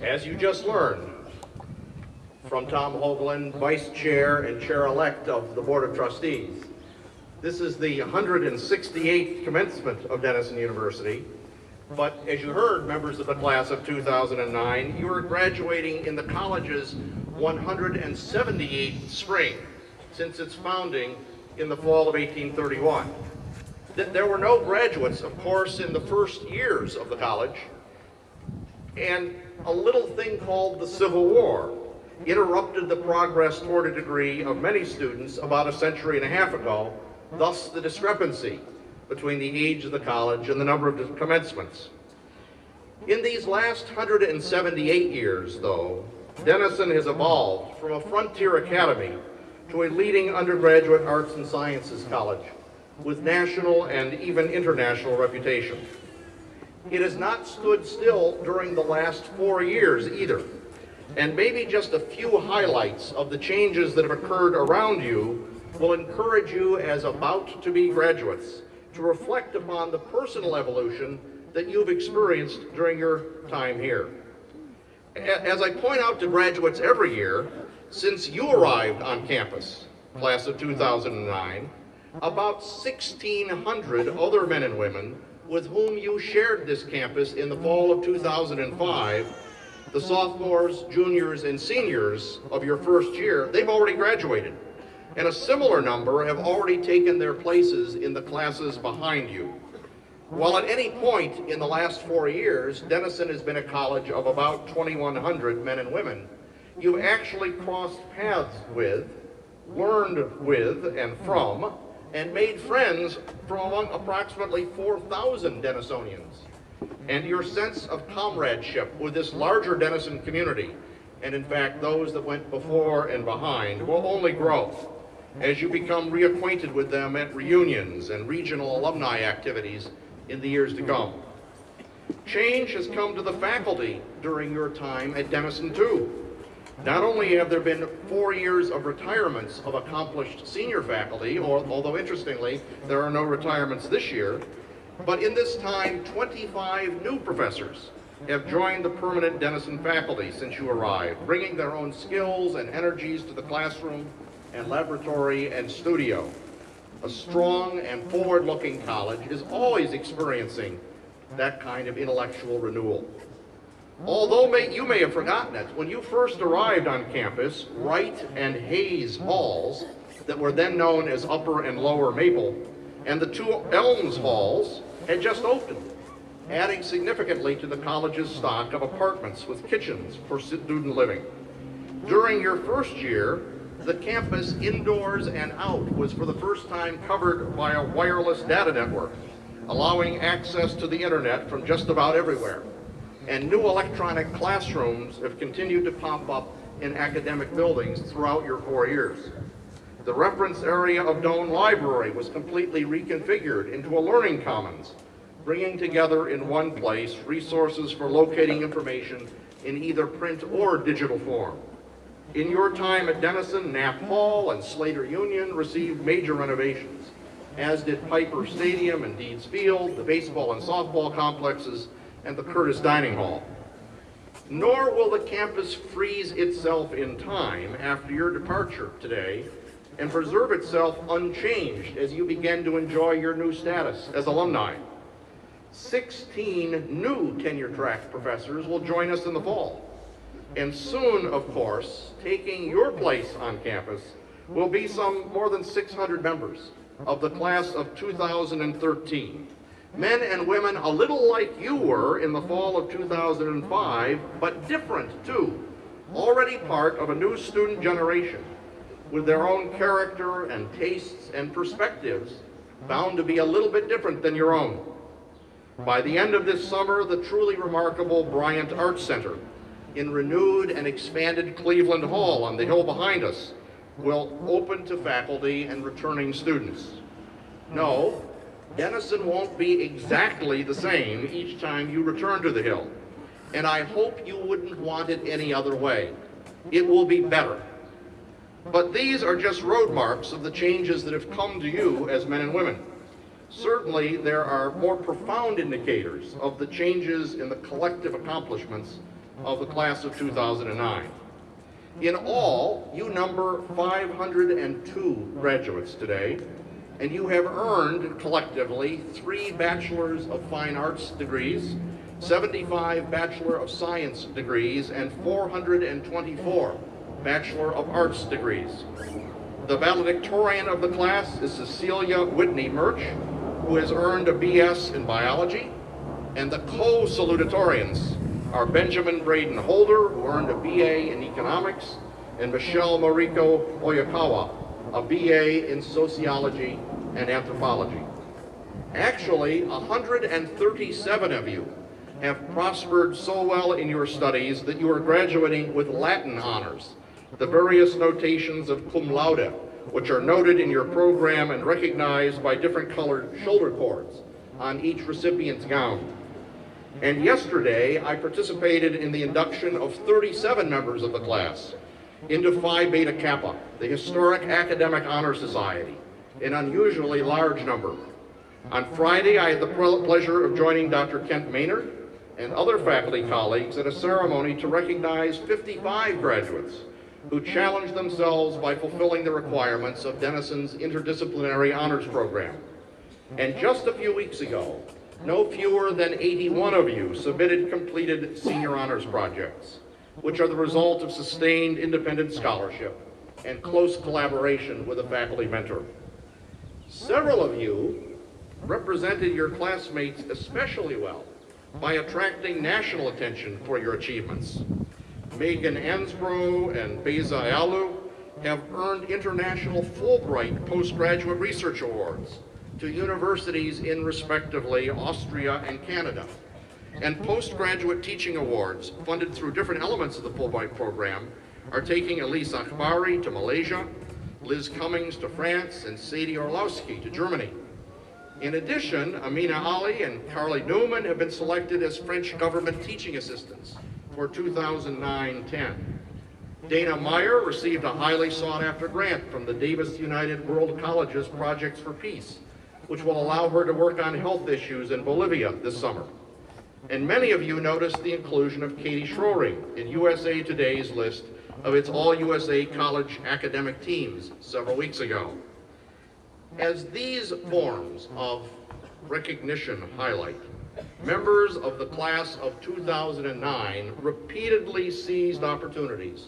As you just learned from Tom Hoagland, Vice Chair and Chair-elect of the Board of Trustees, this is the 168th commencement of Denison University, but as you heard, members of the class of 2009, you are graduating in the college's 178th spring since its founding in the fall of 1831. There were no graduates, of course, in the first years of the college, and a little thing called the Civil War interrupted the progress toward a degree of many students about a century and a half ago, thus the discrepancy between the age of the college and the number of commencements. In these last 178 years, though, Denison has evolved from a frontier academy to a leading undergraduate arts and sciences college with national and even international reputation. It has not stood still during the last 4 years either, and maybe just a few highlights of the changes that have occurred around you will encourage you as about-to-be graduates to reflect upon the personal evolution that you've experienced during your time here. As I point out to graduates every year, since you arrived on campus, class of 2009, about 1,600 other men and women with whom you shared this campus in the fall of 2005, the sophomores, juniors, and seniors of your first year, they've already graduated. And a similar number have already taken their places in the classes behind you. While at any point in the last 4 years, Denison has been a college of about 2,100 men and women, you've actually crossed paths with, learned with and from, and made friends from among approximately 4,000 Denisonians. And your sense of comradeship with this larger Denison community, and in fact those that went before and behind, will only grow as you become reacquainted with them at reunions and regional alumni activities in the years to come. Change has come to the faculty during your time at Denison too. Not only have there been 4 years of retirements of accomplished senior faculty, although interestingly, there are no retirements this year, but in this time, 25 new professors have joined the permanent Denison faculty since you arrived, bringing their own skills and energies to the classroom and laboratory and studio. A strong and forward-looking college is always experiencing that kind of intellectual renewal. Although you may have forgotten it, when you first arrived on campus, Wright and Hayes halls, that were then known as Upper and Lower Maple, and the 2 Elms halls had just opened, adding significantly to the college's stock of apartments with kitchens for student living. During your first year, the campus indoors and out was for the first time covered by a wireless data network, allowing access to the internet from just about everywhere. And new electronic classrooms have continued to pop up in academic buildings throughout your 4 years. The reference area of Doane Library was completely reconfigured into a learning commons, bringing together in one place resources for locating information in either print or digital form. In your time at Denison, Knapp Hall and Slater Union received major renovations, as did Piper Stadium and Deeds Field, the baseball and softball complexes, and the Curtis Dining Hall. Nor will the campus freeze itself in time after your departure today and preserve itself unchanged as you begin to enjoy your new status as alumni. 16 new tenure-track professors will join us in the fall. And soon, of course, taking your place on campus will be some more than 600 members of the class of 2013. Men and women a little like you were in the fall of 2005, but different too. Already part of a new student generation with their own character and tastes and perspectives, bound to be a little bit different than your own. By the end of this summer, the truly remarkable Bryant Arts Center, in renewed and expanded Cleveland Hall on the hill behind us, will open to faculty and returning students. No, Denison won't be exactly the same each time you return to the Hill, and I hope you wouldn't want it any other way. It will be better. But these are just road marks of the changes that have come to you as men and women. Certainly, there are more profound indicators of the changes in the collective accomplishments of the class of 2009. In all, you number 502 graduates today, and you have earned collectively 3 Bachelors of Fine Arts degrees, 75 Bachelor of Science degrees, and 424 Bachelor of Arts degrees. The valedictorian of the class is Cecilia Whitney Murch, who has earned a BS in biology, and the co-salutatorians are Benjamin Braden Holder, who earned a BA in economics, and Michelle Mariko Oyakawa, a BA in sociology and anthropology. Actually, 137 of you have prospered so well in your studies that you are graduating with Latin honors, the various notations of cum laude, which are noted in your program and recognized by different colored shoulder cords on each recipient's gown. And yesterday, I participated in the induction of 37 members of the class into Phi Beta Kappa, the historic academic honor society, an unusually large number. On Friday, I had the pleasure of joining Dr. Kent Maynard and other faculty colleagues at a ceremony to recognize 55 graduates who challenged themselves by fulfilling the requirements of Denison's interdisciplinary honors program. And just a few weeks ago, no fewer than 81 of you submitted completed senior honors projects, which are the result of sustained independent scholarship and close collaboration with a faculty mentor. Several of you represented your classmates especially well by attracting national attention for your achievements. Megan Ansbro and Beza Ayalu have earned international Fulbright postgraduate research awards to universities in respectively Austria and Canada, and postgraduate teaching awards funded through different elements of the Fulbright program are taking Elise Akbari to Malaysia, Liz Cummings to France, and Sadie Orlowski to Germany. In addition, Amina Ali and Carly Newman have been selected as French government teaching assistants for 2009-10. Dana Meyer received a highly sought-after grant from the Davis United World College's Projects for Peace, which will allow her to work on health issues in Bolivia this summer. And many of you noticed the inclusion of Katie Schroering in USA Today's list of its all-USA college academic teams several weeks ago. As these forms of recognition highlight, members of the class of 2009 repeatedly seized opportunities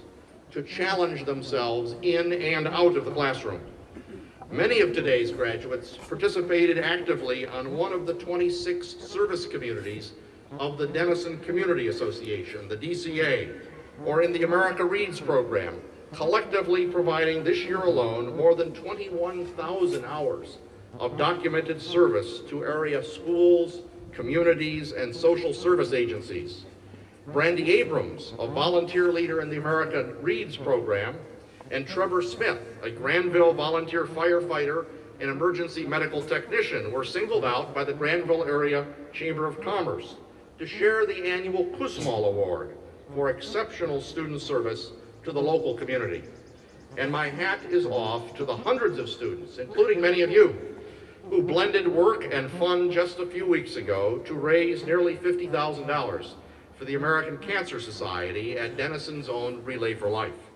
to challenge themselves in and out of the classroom. Many of today's graduates participated actively on one of the 26 service communities of the Denison Community Association, the DCA, or in the America Reads program, collectively providing this year alone more than 21,000 hours of documented service to area schools, communities, and social service agencies. Brandy Abrams, a volunteer leader in the America Reads program, and Trevor Smith, a Granville volunteer firefighter and emergency medical technician, were singled out by the Granville Area Chamber of Commerce to share the annual Kusmal Award for exceptional student service to the local community. And my hat is off to the hundreds of students, including many of you, who blended work and fun just a few weeks ago to raise nearly $50,000 for the American Cancer Society at Denison's own Relay for Life.